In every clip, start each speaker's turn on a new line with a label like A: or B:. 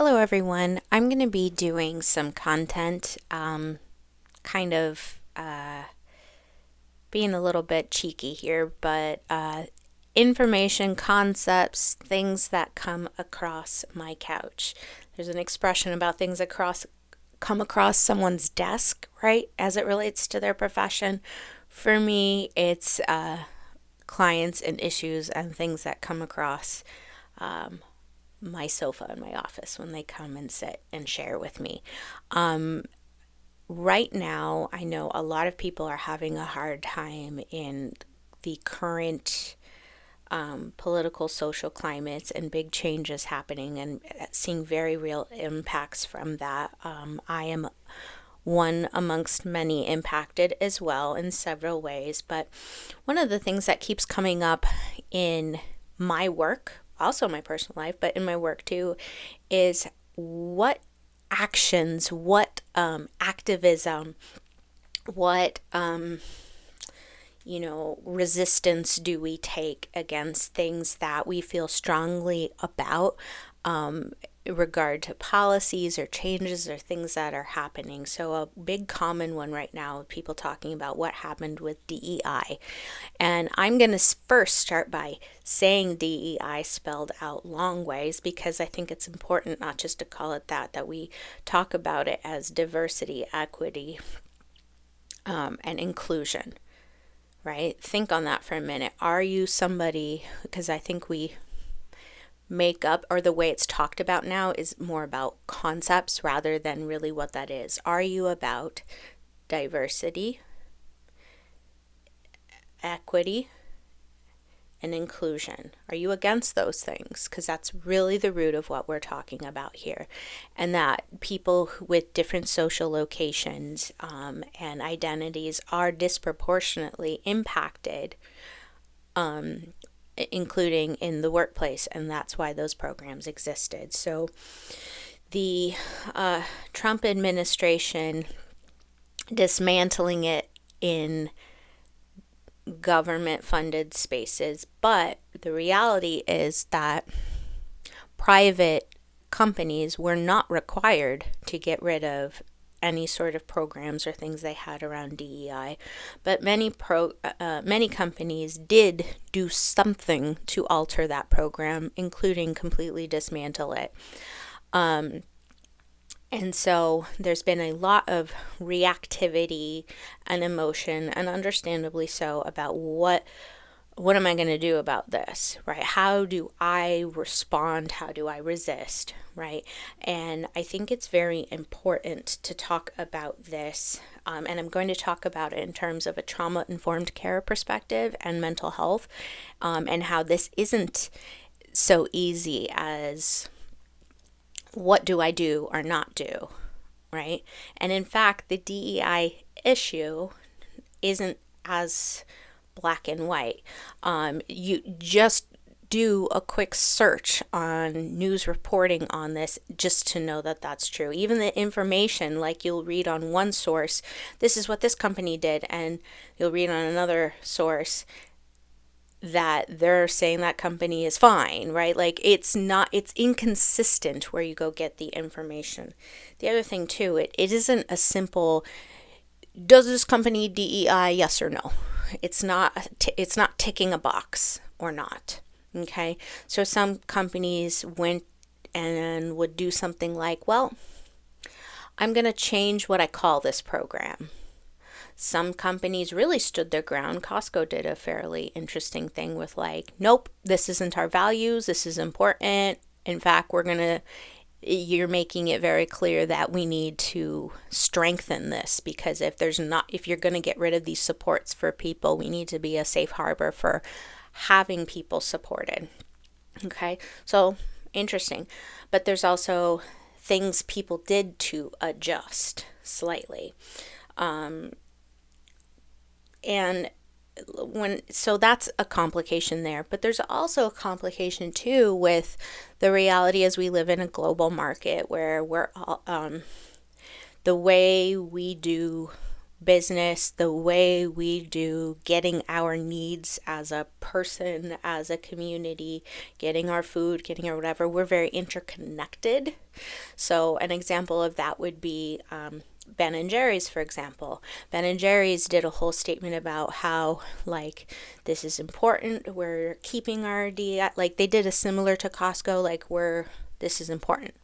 A: Hello, everyone. I'm going to be doing some content, kind of being a little bit cheeky here, but information, concepts, things that come across my couch. There's an expression about things come across someone's desk, right, as it relates to their profession. For me, it's clients and issues and things that come across my sofa in my office when they come and sit and share with me. Right now, I know a lot of people are having a hard time in the current political, social climates and big changes happening and seeing very real impacts from that. I am one amongst many impacted as well in several ways. But one of the things that keeps coming up in my work, also my personal life, but in my work too, is what actions, what activism, what resistance do we take against things that we feel strongly about in regard to policies or changes or things that are happening. So a big common one right now, people talking about what happened with DEI. And I'm going to first start by saying DEI spelled out long ways, because I think it's important not just to call it that we talk about it as diversity, equity, and inclusion. Right? Think on that for a minute. Are you somebody, because I think we make up, or the way it's talked about now is more about concepts rather than really what that is. Are you about diversity, equity, and inclusion? Are you against those things? Because that's really the root of what we're talking about here. And that people with different social locations and identities are disproportionately impacted, including in the workplace, and that's why those programs existed. So the Trump administration dismantling it in government funded spaces, but the reality is that private companies were not required to get rid of any sort of programs or things they had around DEI, but many companies did do something to alter that program, including completely dismantle it. And so there's been a lot of reactivity and emotion, and understandably so, about what am I going to do about this, right? How do I respond? How do I resist, right? And I think it's very important to talk about this, and I'm going to talk about it in terms of a trauma-informed care perspective and mental health, and how this isn't so easy as what do I do or not do, right? And in fact, the DEI issue isn't as black and white. You just do a quick search on news reporting on this just to know that that's true. Even the information, like you'll read on one source, this is what this company did, and you'll read on another source that they're saying that company is fine, right? Like it's inconsistent where you go get the information. The other thing too, it isn't a simple, does this company DEI, yes or no? It's not ticking a box or not. Okay, so some companies went and would do something like, well, I'm going to change what I call this program. Some companies really stood their ground. Costco did a fairly interesting thing with like, nope, this isn't our values, this is important. In fact, you're making it very clear that we need to strengthen this, because if you're going to get rid of these supports for people, we need to be a safe harbor for having people supported. Okay, so interesting. But there's also things people did to adjust slightly. So that's a complication there, but there's also a complication too with the reality as we live in a global market where we're all, the way we do business, the way we do getting our needs as a person, as a community, getting our food, getting our whatever, we're very interconnected. So an example of that would be Ben and Jerry's, for example. Ben and Jerry's did a whole statement about how, like, this is important. We're keeping our DI. Like, they did a similar to Costco, like, this is important.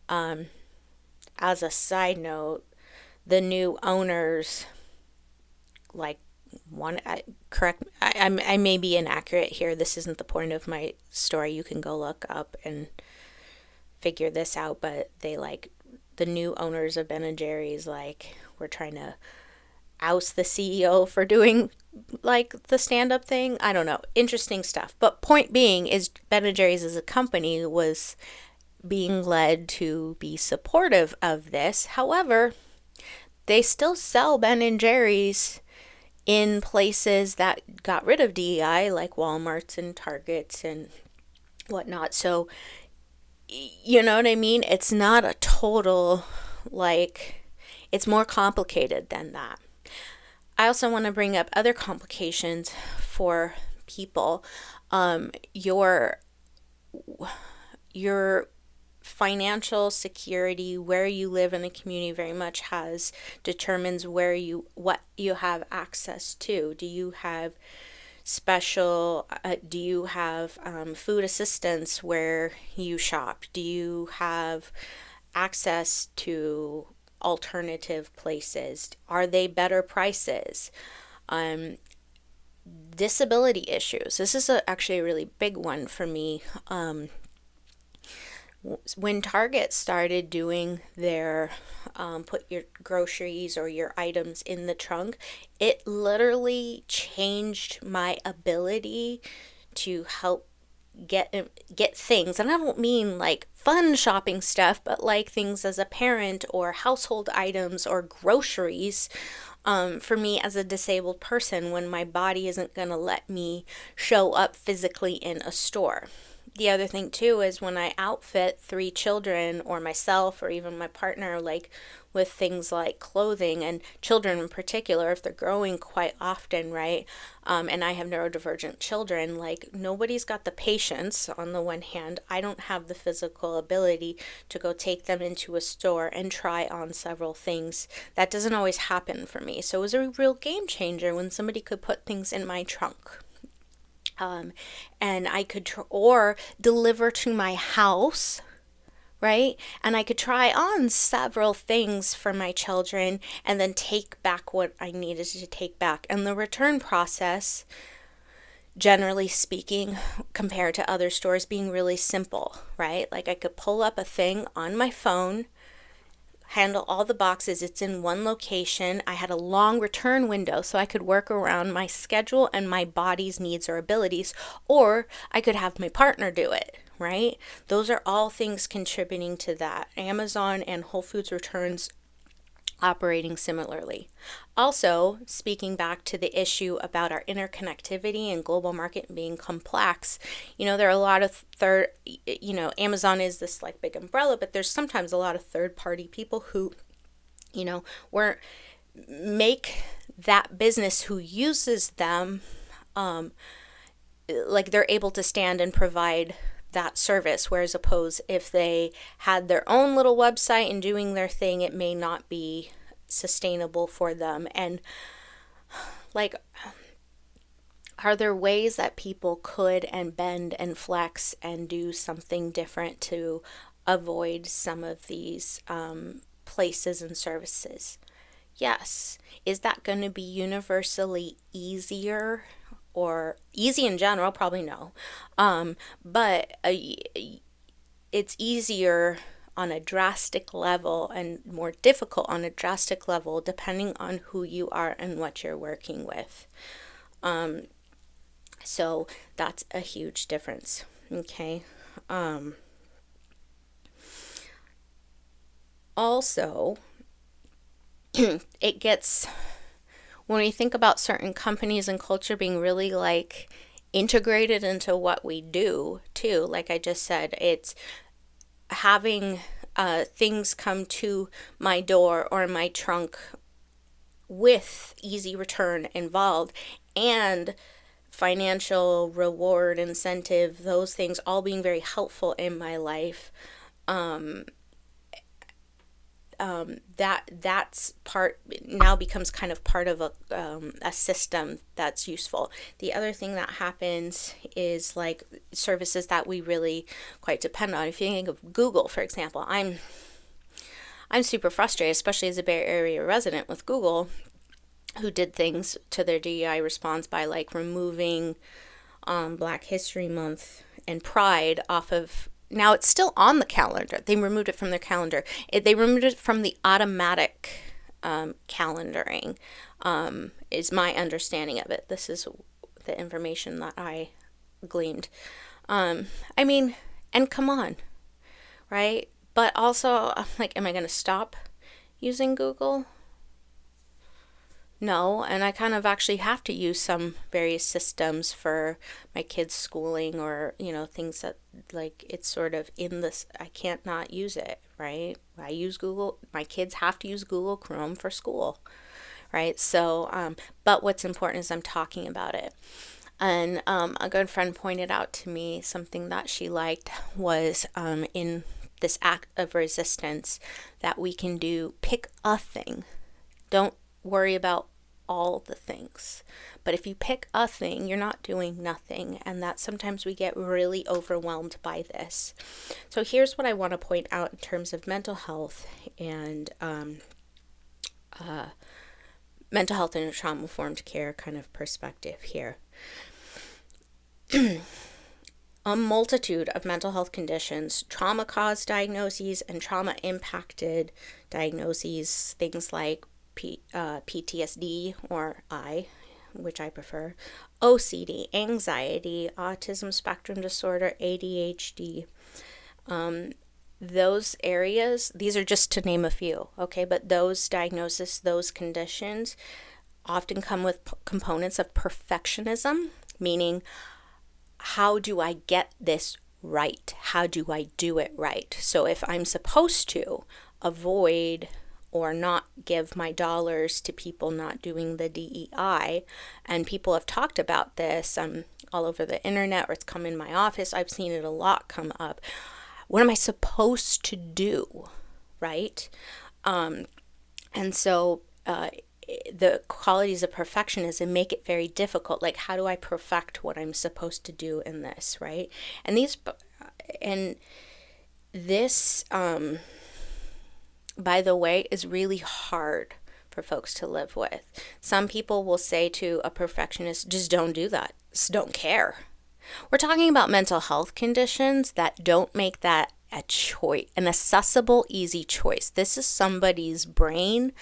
A: As a side note, the new owners, like, correct, I may be inaccurate here. This isn't the point of my story. You can go look up and figure this out, but they, like, the new owners of Ben and Jerry's, like, we're trying to oust the CEO for doing, like, the stand-up thing. I don't know. Interesting stuff. But point being is Ben and Jerry's as a company was being led to be supportive of this. However, they still sell Ben and Jerry's in places that got rid of DEI, like Walmarts and Targets and whatnot. So, you know what I mean? It's not a total, like, it's more complicated than that. I also want to bring up other complications for people. Your financial security, where you live in the community, very much determines what you have access to. Do you have food assistance where you shop? Do you have access to alternative places? Are they better prices? Disability issues. This is actually a really big one for me. When Target started doing their put your groceries or your items in the trunk, it literally changed my ability to help get things. And I don't mean like fun shopping stuff, but like things as a parent or household items or groceries. For me as a disabled person, when my body isn't going to let me show up physically in a store. The other thing too is when I outfit 3 children or myself or even my partner, like with things like clothing, and children in particular, if they're growing quite often, right? And I have neurodivergent children, like nobody's got the patience. On the one hand, I don't have the physical ability to go take them into a store and try on several things. That doesn't always happen for me. So it was a real game changer when somebody could put things in my trunk. And I could or deliver to my house, right? And I could try on several things for my children and then take back what I needed to take back. And the return process, generally speaking, compared to other stores, being really simple, right? Like I could pull up a thing on my phone, handle all the boxes. It's in one location. I had a long return window so I could work around my schedule and my body's needs or abilities, or I could have my partner do it, right? Those are all things contributing to that. Amazon and Whole Foods returns operating similarly. Also, speaking back to the issue about our interconnectivity and global market being complex, there are a lot of Amazon is this like big umbrella, but there's sometimes a lot of third-party people who, weren't make that business who uses them, like they're able to stand and provide that service, whereas opposed if they had their own little website and doing their thing, it may not be sustainable for them. And like, are there ways that people could and bend and flex and do something different to avoid some of these places and services? Yes. Is that going to be universally easier? Or easy in general? Probably no. But it's easier on a drastic level and more difficult on a drastic level depending on who you are and what you're working with. So that's a huge difference. Okay. Also, it gets... when we think about certain companies and culture being really like integrated into what we do too, like I just said, it's having things come to my door or my trunk with easy return involved and financial reward, incentive, those things all being very helpful in my life, that's part now becomes kind of part of a system that's useful. The other thing that happens is like services that we really quite depend on. If you think of Google, for example, I'm super frustrated, especially as a Bay Area resident, with Google, who did things to their DEI response by like removing Black History Month and Pride off of. Now it's still on the calendar. They removed it from their calendar. They removed it from the automatic calendaring, is my understanding of it. This is the information that I gleaned. I mean, and come on, right? But also, I'm like, am I going to stop using Google? No, and I kind of actually have to use some various systems for my kids' schooling, or, things that like it's sort of in this, I can't not use it, right? I use Google, my kids have to use Google Chrome for school, right? So, but what's important is I'm talking about it. And a good friend pointed out to me something that she liked was in this act of resistance that we can do, pick a thing. Don't worry about all the things. But if you pick a thing, you're not doing nothing. And that sometimes we get really overwhelmed by this. So here's what I want to point out in terms of mental health and mental health and trauma-informed care kind of perspective here. A multitude of mental health conditions, trauma-caused diagnoses and trauma-impacted diagnoses, things like PTSD, or which I prefer, OCD, anxiety, autism spectrum disorder, ADHD, those areas, these are just to name a few, okay, but those diagnoses, those conditions often come with components of perfectionism, meaning how do I get this right? How do I do it right? So if I'm supposed to avoid or not give my dollars to people not doing the DEI, and people have talked about this all over the internet, or it's come in my office, I've seen it a lot come up. What am I supposed to do, right? And so the qualities of perfectionism make it very difficult. Like, how do I perfect what I'm supposed to do in this, right? And this, by the way, is really hard for folks to live with. Some people will say to a perfectionist, just don't do that. Just don't care. We're talking about mental health conditions that don't make that a choice, an accessible, easy choice. This is somebody's brain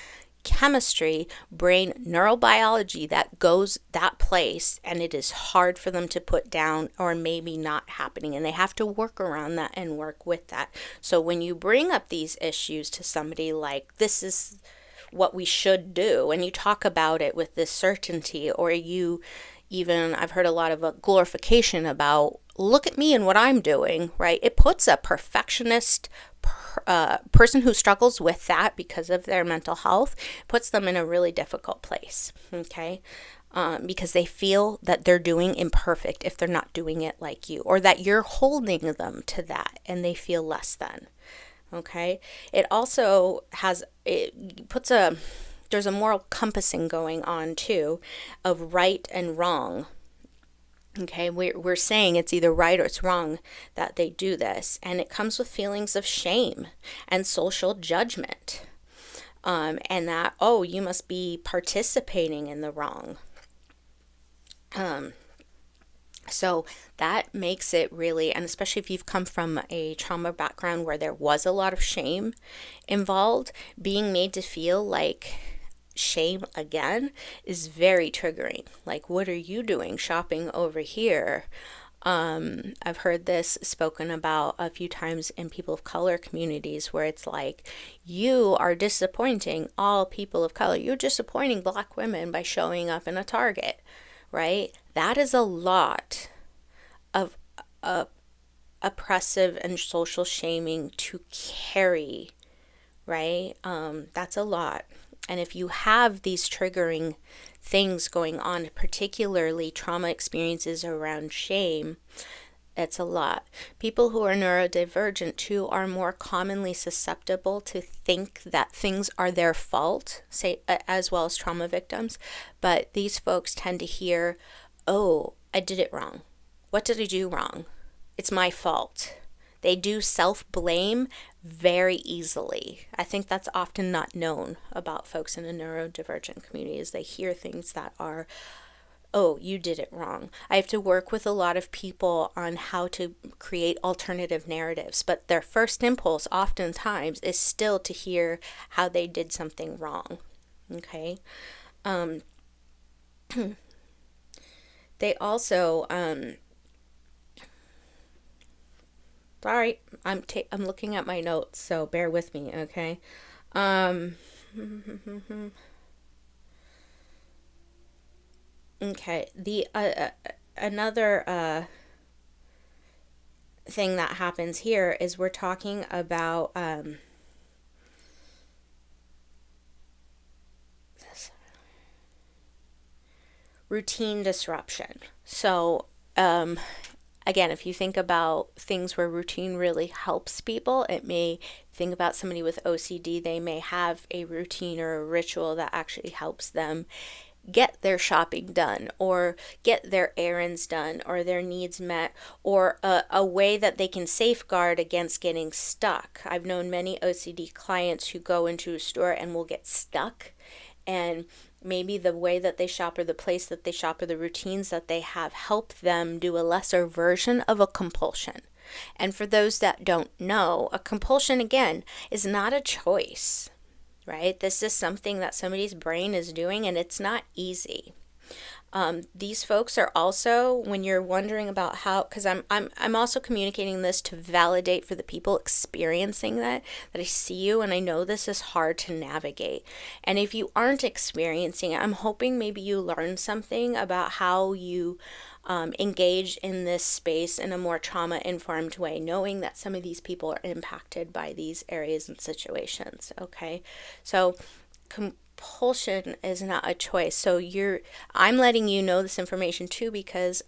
A: chemistry, brain neurobiology that goes that place, and it is hard for them to put down, or maybe not happening, and they have to work around that and work with that. So when you bring up these issues to somebody like, this is what we should do, and you talk about it with this certainty, or I've heard a lot of a glorification about, look at me and what I'm doing, right? It puts a perfectionist person who struggles with that because of their mental health, puts them in a really difficult place, okay? Because they feel that they're doing imperfect if they're not doing it like you, or that you're holding them to that and they feel less than, okay? It also there's a moral compassing going on too, of right and wrong. Okay, we're saying it's either right or it's wrong that they do this, and it comes with feelings of shame and social judgment, and that, oh, you must be participating in the wrong. So that makes it really, and especially if you've come from a trauma background where there was a lot of shame involved, being made to feel like shame again is very triggering. Like, what are you doing shopping over here? I've heard this spoken about a few times in people of color communities, where it's like, you are disappointing all people of color. You're disappointing Black women by showing up in a Target, right? That is a lot of oppressive and social shaming to carry, right? That's a lot. And if you have these triggering things going on, particularly trauma experiences around shame, it's a lot. People who are neurodivergent too are more commonly susceptible to think that things are their fault, say, as well as trauma victims. But these folks tend to hear, oh, I did it wrong. What did I do wrong? It's my fault. They do self-blame very easily. I think that's often not known about folks in a neurodivergent community, is they hear things that are, oh, you did it wrong. I have to work with a lot of people on how to create alternative narratives, but their first impulse oftentimes is still to hear how they did something wrong. Okay? They also, sorry, I'm looking at my notes, so bear with me, okay? Okay, the another thing that happens here is we're talking about this routine disruption. So again, if you think about things where routine really helps people, it may think about somebody with OCD, they may have a routine or a ritual that actually helps them get their shopping done or get their errands done or their needs met, or a way that they can safeguard against getting stuck. I've known many OCD clients who go into a store and will get stuck, and maybe the way that they shop or the place that they shop or the routines that they have help them do a lesser version of a compulsion. And for those that don't know, a compulsion, again, is not a choice. Right? This is something that somebody's brain is doing, and it's not easy. These folks are also, when you're wondering about how, because I'm also communicating this to validate for the people experiencing that I see you, and I know this is hard to navigate. And if you aren't experiencing it, I'm hoping maybe you learn something about how you engage in this space in a more trauma-informed way, knowing that some of these people are impacted by these areas and situations, okay? So compulsion is not a choice. So I'm letting you know this information too, because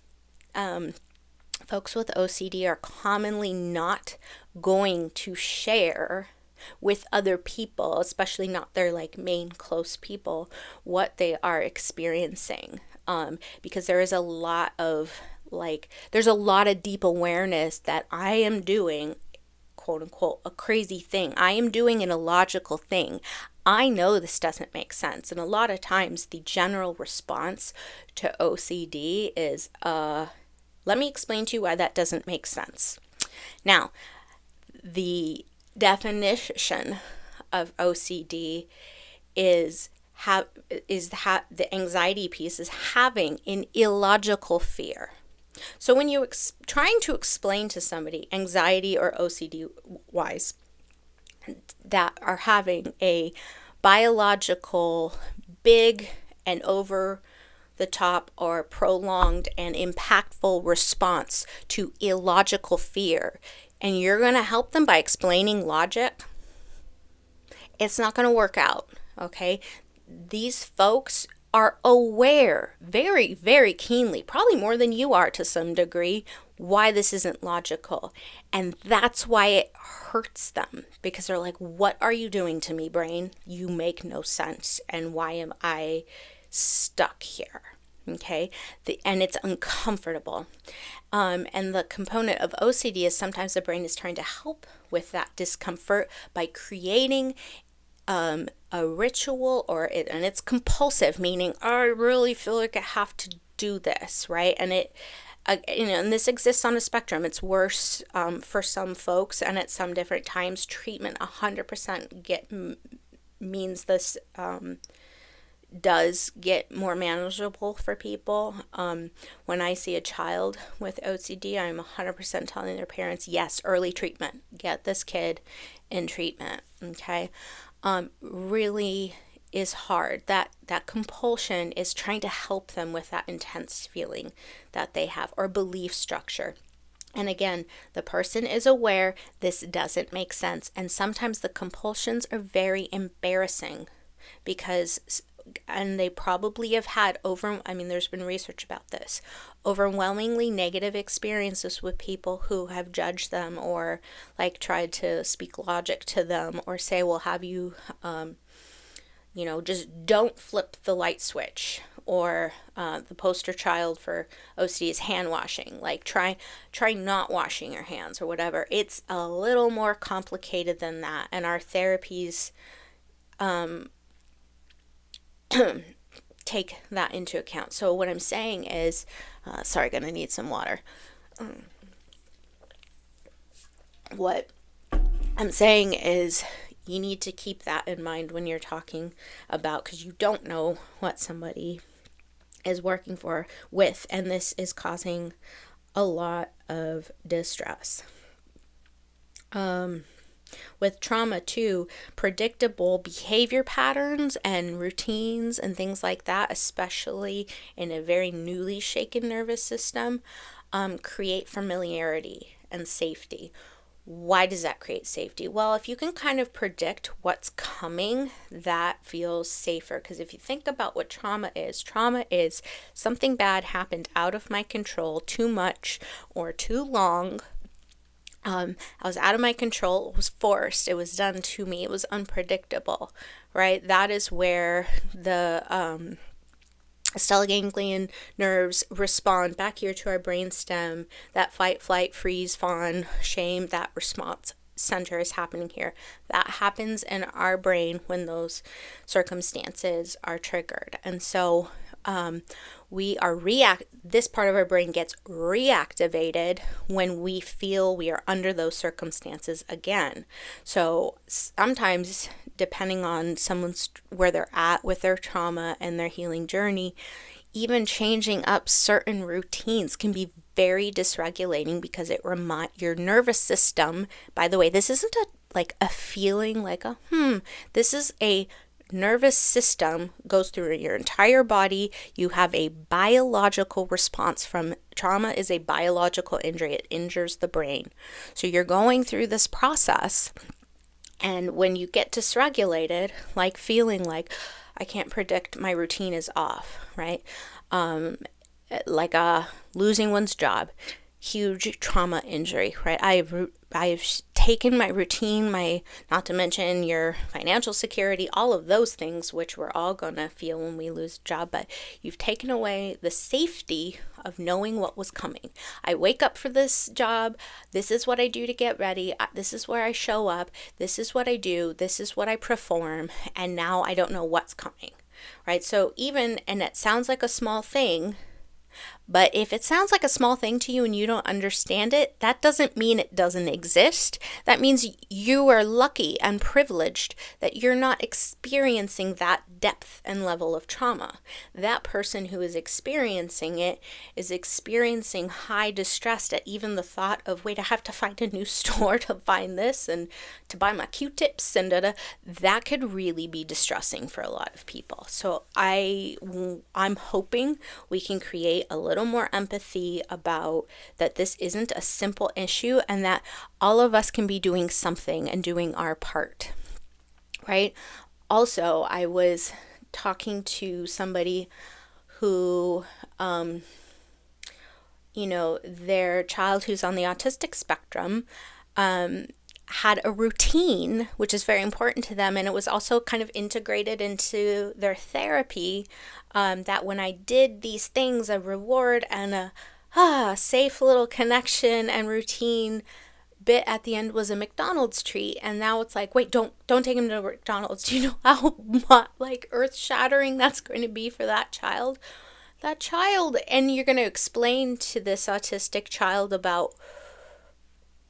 A: folks with OCD are commonly not going to share with other people, especially not their like main close people, what they are experiencing. Because there is a lot of there's a lot of deep awareness that I am doing, quote unquote, a crazy thing. I am doing an illogical thing. I know this doesn't make sense. And a lot of times the general response to OCD is, let me explain to you why that doesn't make sense. Now, the definition of OCD is the anxiety piece is having an illogical fear. So when you're trying to explain to somebody anxiety or OCD wise that are having a biological, big and over the top or prolonged and impactful response to illogical fear, and you're going to help them by explaining logic, it's not going to work out, okay? These folks are aware very, very keenly, probably more than you are to some degree, why this isn't logical. And that's why it hurts them, because they're like, what are you doing to me, brain? You make no sense. And why am I stuck here? Okay, and it's uncomfortable. And the component of OCD is sometimes the brain is trying to help with that discomfort by creating a ritual, and it's compulsive, meaning I really feel like I have to do this, right? And and this exists on a spectrum. It's worse for some folks, and at some different times, treatment 100% means this does get more manageable for people. When I see a child with OCD, I'm 100% telling their parents, yes, early treatment. Get this kid in treatment, okay? Really is hard. That compulsion is trying to help them with that intense feeling that they have, or belief structure. And again, the person is aware this doesn't make sense, and sometimes the compulsions are very embarrassing because, and they probably have had there's been research about this, overwhelmingly negative experiences with people who have judged them or like tried to speak logic to them or say, well, have you, just don't flip the light switch, or the poster child for OCD is hand washing. Like try not washing your hands or whatever. It's a little more complicated than that, and our therapies take that into account. So what I'm saying is, sorry, gonna need some water. What I'm saying is, you need to keep that in mind when you're talking about, because you don't know what somebody is working with, and this is causing a lot of distress. With trauma too, predictable behavior patterns and routines and things like that, especially in a very newly shaken nervous system, create familiarity and safety. Why does that create safety? Well, if you can kind of predict what's coming, that feels safer. Because if you think about what trauma is something bad happened out of my control, too much or too long. I was out of my control. It was forced. It was done to me. It was unpredictable, right? That is where the stellate nerves respond back here to our brainstem. That fight, flight, freeze, fawn, shame, that response center is happening here. That happens in our brain when those circumstances are triggered. And so this part of our brain gets reactivated when we feel we are under those circumstances again. So sometimes, depending on where they're at with their trauma and their healing journey, even changing up certain routines can be very dysregulating, because it your nervous system, by the way, this isn't a feeling like this is a nervous system, goes through your entire body. You have a biological response from trauma. Is a biological injury. It injures the brain. So you're going through this process, and when you get dysregulated, like feeling like I can't predict, my routine is off, right? Like losing one's job, huge trauma injury, right? I've taken my routine, not to mention your financial security, all of those things, which we're all gonna feel when we lose a job, but you've taken away the safety of knowing what was coming. I wake up for this job. This is what I do to get ready. This is where I show up. This is what I do. This is what I perform. And now I don't know what's coming, right? So and it sounds like a small thing, but if it sounds like a small thing to you and you don't understand it, that doesn't mean it doesn't exist. That means you are lucky and privileged that you're not experiencing that depth and level of trauma. That person who is experiencing it is experiencing high distress at even the thought of, wait, I have to find a new store to find this and to buy my Q-tips and that could really be distressing for a lot of people. So I'm hoping we can create a little more empathy about that this isn't a simple issue, and that all of us can be doing something and doing our part, right? Also, I was talking to somebody who, their child who's on the autistic spectrum, had a routine, which is very important to them. And it was also kind of integrated into their therapy, that when I did these things, a reward and a safe little connection and routine bit at the end was a McDonald's treat. And now it's like, wait, don't take him to McDonald's. Do you know how earth shattering that's going to be for that child? And you're going to explain to this autistic child about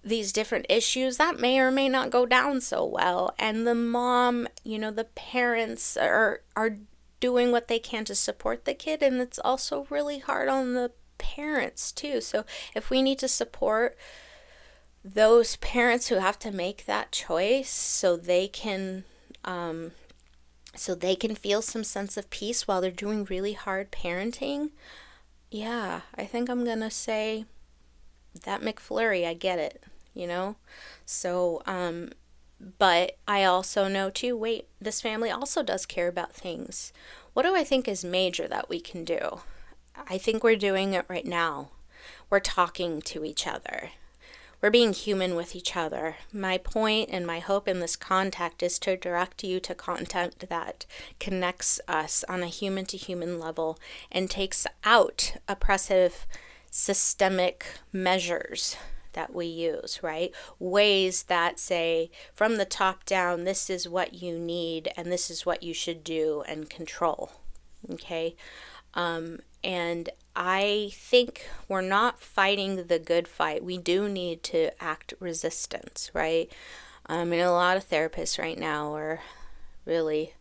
A: these different issues that may or may not go down so well. And the mom, the parents are doing what they can to support the kid. And it's also really hard on the parents too. So if we need to support those parents who have to make that choice so they can feel some sense of peace while they're doing really hard parenting, I think I'm gonna say that McFlurry, I get it, So But I also know too, wait, this family also does care about things. What do I think is major that we can do? I think we're doing it right now. We're talking to each other. We're being human with each other. My point and my hope in this contact is to direct you to content that connects us on a human to human level and takes out oppressive systemic measures that we use, right? Ways that say from the top down, this is what you need and this is what you should do and control. Okay? And I think we're not fighting the good fight. We do need to act resistance, right? And a lot of therapists right now are really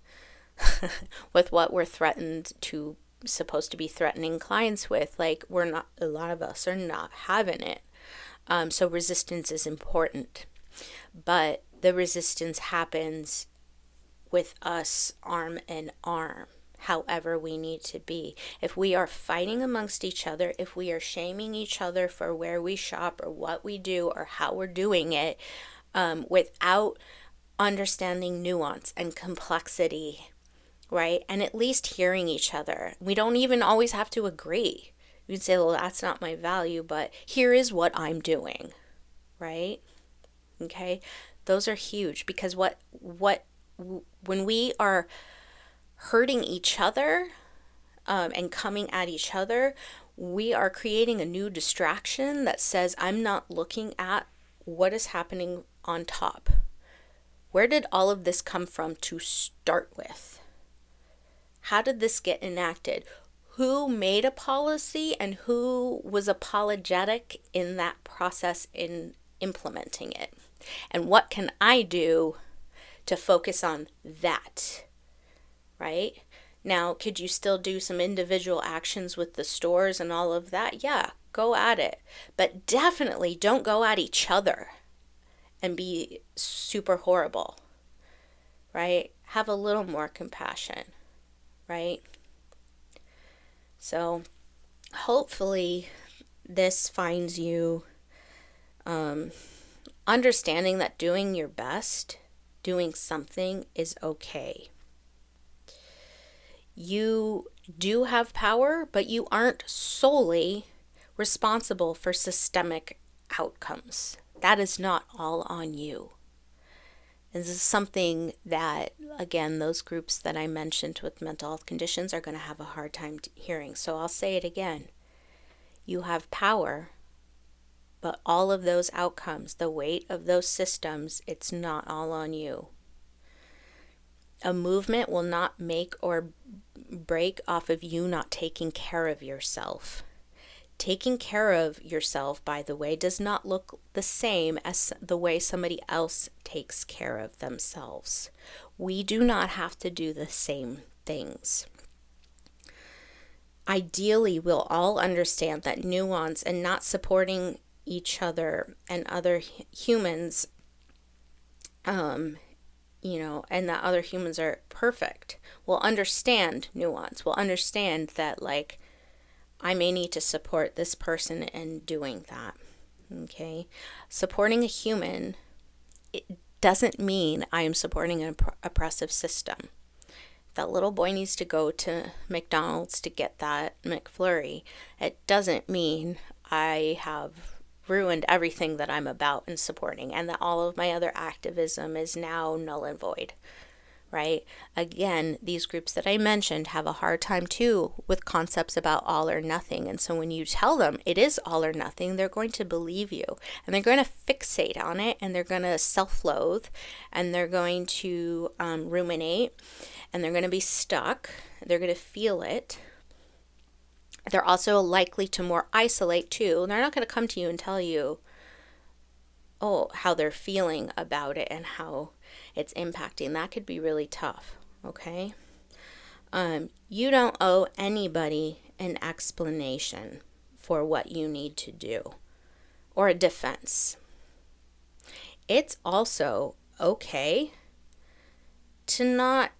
A: with what we're threatened to supposed to be threatening clients with, like we're not, a lot of us are not having it. So resistance is important, but the resistance happens with us arm in arm, however we need to be. If we are fighting amongst each other, if we are shaming each other for where we shop or what we do or how we're doing it, without understanding nuance and complexity, right? And at least hearing each other. We don't even always have to agree. You can say, well, that's not my value, but here is what I'm doing, right? Okay? Those are huge because when we are hurting each other and coming at each other, we are creating a new distraction that says, I'm not looking at what is happening on top. Where did all of this come from to start with? How did this get enacted? Who made a policy and who was apologetic in that process in implementing it? And what can I do to focus on that, right? Now, could you still do some individual actions with the stores and all of that? Yeah, go at it. But definitely don't go at each other and be super horrible, right? Have a little more compassion, right? So hopefully this finds you understanding that doing your best, doing something is okay. You do have power, but you aren't solely responsible for systemic outcomes. That is not all on you. And this is something that, again, those groups that I mentioned with mental health conditions are going to have a hard time hearing. So I'll say it again. You have power, but all of those outcomes, the weight of those systems, it's not all on you. A movement will not make or break off of you not taking care of yourself. Taking care of yourself, by the way, does not look the same as the way somebody else takes care of themselves. We do not have to do the same things. Ideally, we'll all understand that nuance and not supporting each other and other humans, and that other humans are perfect. We'll understand nuance. We'll understand that, like, I may need to support this person in doing that. Okay? Supporting a human, it doesn't mean I am supporting an oppressive system. That little boy needs to go to McDonald's to get that McFlurry. It doesn't mean I have ruined everything that I'm about and supporting and that all of my other activism is now null and void. Right? Again, these groups that I mentioned have a hard time too with concepts about all or nothing. And so when you tell them it is all or nothing, they're going to believe you and they're going to fixate on it and they're going to self-loathe and they're going to ruminate and they're going to be stuck. They're going to feel it. They're also likely to more isolate too. They're not going to come to you and tell you, how they're feeling about it and how it's impacting. That could be really tough, okay? You don't owe anybody an explanation for what you need to do or a defense. It's also okay to not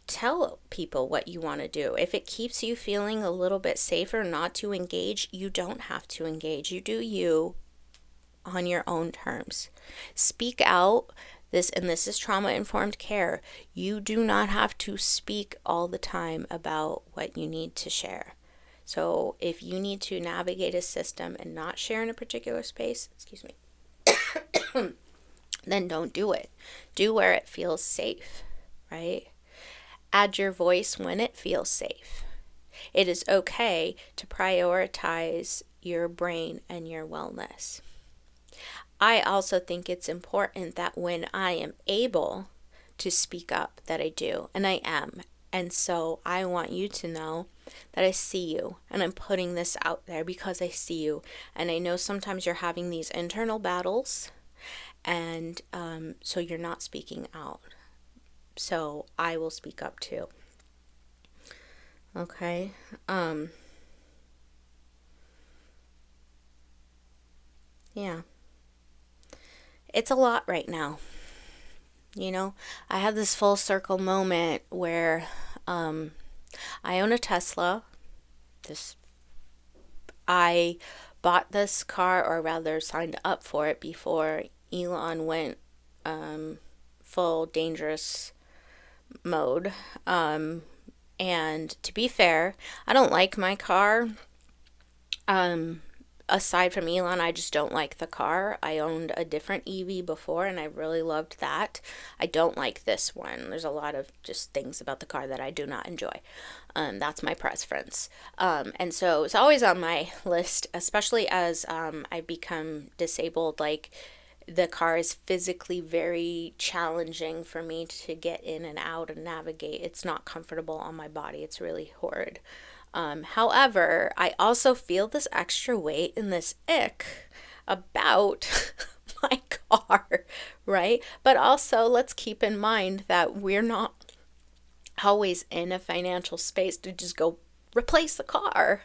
A: tell people what you want to do. If it keeps you feeling a little bit safer not to engage, you don't have to engage. You do you on your own terms. Speak out. This is trauma-informed care. You do not have to speak all the time about what you need to share. So if you need to navigate a system and not share in a particular space, excuse me, then don't do it. Do where it feels safe, right? Add your voice when it feels safe. It is okay to prioritize your brain and your wellness. I also think it's important that when I am able to speak up, that I do, and I am. And so I want you to know that I see you, and I'm putting this out there because I see you. And I know sometimes you're having these internal battles, and so you're not speaking out. So I will speak up too. Okay. Yeah. It's a lot right now. You know, I had this full circle moment where I own a Tesla. This I bought this car, or rather signed up for it, before Elon went full dangerous mode. And to be fair, I don't like my car. Aside from Elon, I just don't like the car. I owned a different EV before and I really loved that. I don't like this one. There's a lot of just things about the car that I do not enjoy. That's my preference. And so it's always on my list, especially as I become disabled. Like, the car is physically very challenging for me to get in and out and navigate. It's not comfortable on my body. It's really horrid. However, I also feel this extra weight and this ick about my car, right? But also, let's keep in mind that we're not always in a financial space to just go replace the car.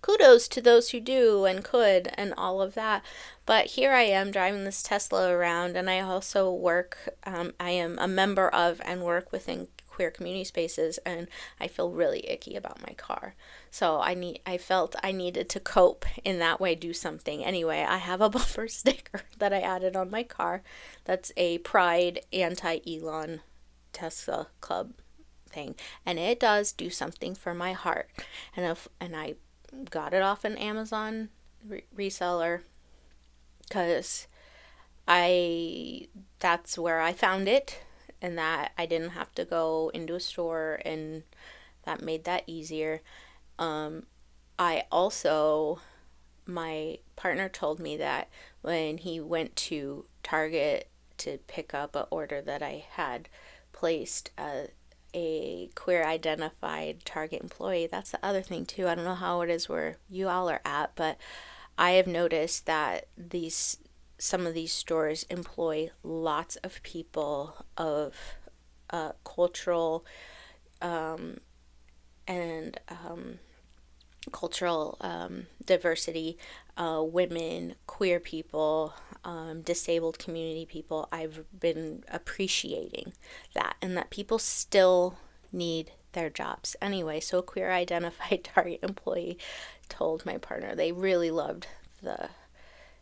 A: Kudos to those who do and could and all of that. But here I am driving this Tesla around, and I also work, I am a member of and work within queer community spaces, and I feel really icky about my car. So I felt I needed to cope in that way, do something. Anyway, I have a bumper sticker that I added on my car that's a Pride anti-Elon Tesla Club thing, and it does do something for my heart. And I got it off an Amazon reseller because that's where I found it, and that I didn't have to go into a store, and that made that easier. I also, my partner told me that when he went to Target to pick up an order that I had placed, a queer identified Target employee. That's the other thing too. I don't know how it is where you all are at, but I have noticed that some of these stores employ lots of people of cultural and cultural diversity, women, queer people, disabled community people. I've been appreciating that, and that people still need their jobs. Anyway, so a queer identified Target employee told my partner they really loved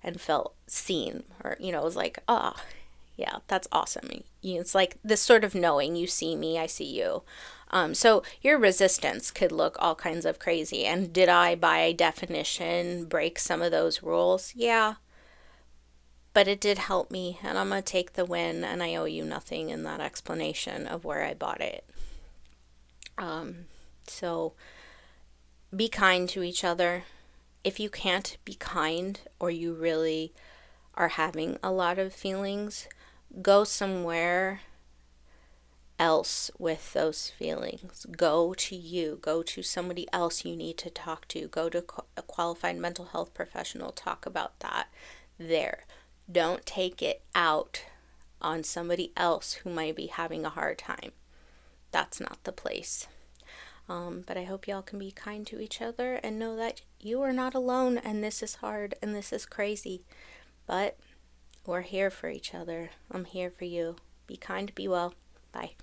A: and felt seen, or, it was like, oh, yeah, that's awesome. It's like this sort of knowing, you see me, I see you. So your resistance could look all kinds of crazy. And did I, by definition, break some of those rules? Yeah. But it did help me, and I'm going to take the win, and I owe you nothing in that explanation of where I bought it. So be kind to each other. If you can't be kind, or you really are having a lot of feelings, go somewhere else with those feelings. Go to somebody else you need to talk to. Go to a qualified mental health professional. Talk about that there. Don't take it out on somebody else who might be having a hard time. That's not the place. But I hope y'all can be kind to each other and know that you are not alone, and this is hard and this is crazy. But we're here for each other. I'm here for you. Be kind, be well. Bye.